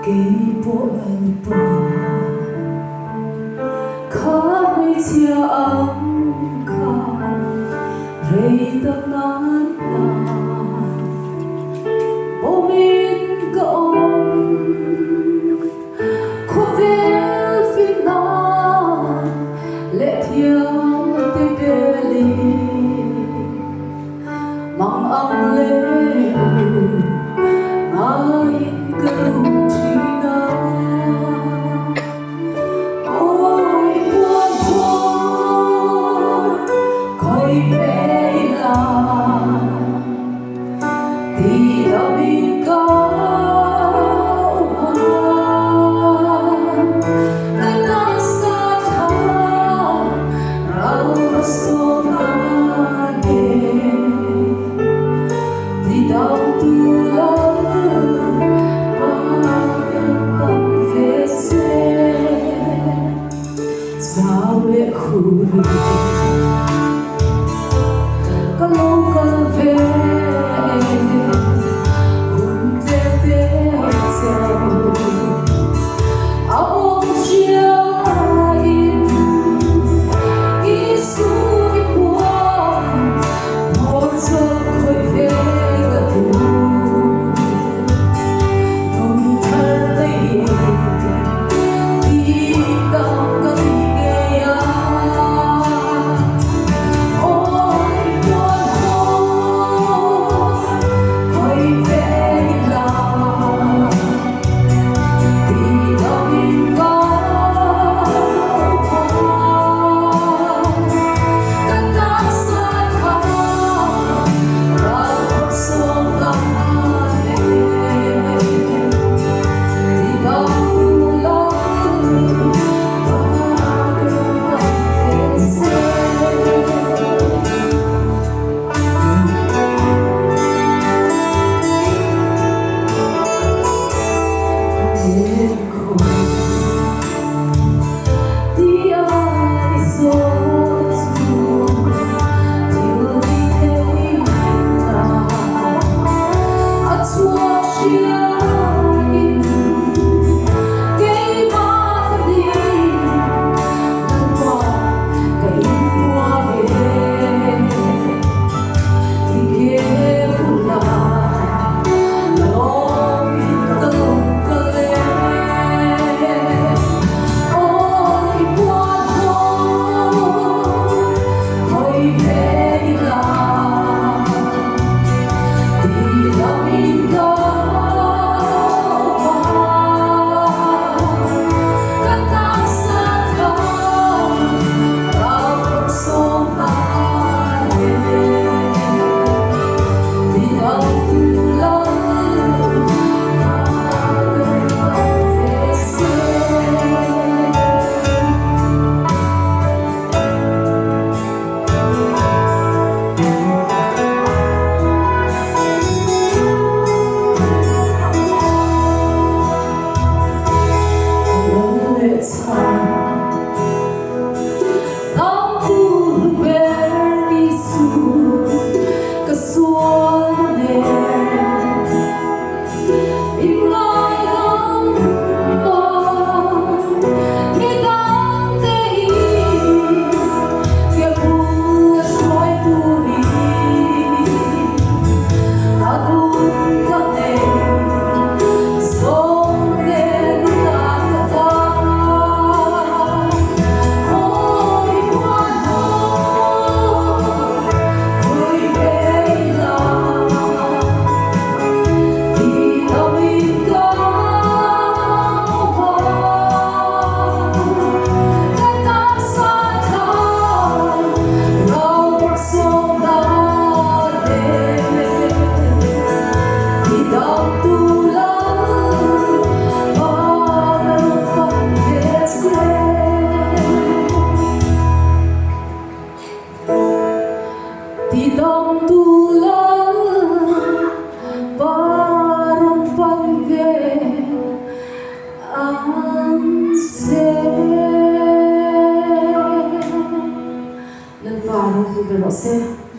Kể bộ anh ta khó với chia ấm khăn rây tâm nát na bố mình cậu khó về phía nào lệ thiêng tê bê lì mang âm lệ ai cầu kalau kau về hôn về về sau ông chia in Giêsu đi qua một giờ khơi về cả thu nồng thơ đây đi đâu có Lalrengpuii Haulong.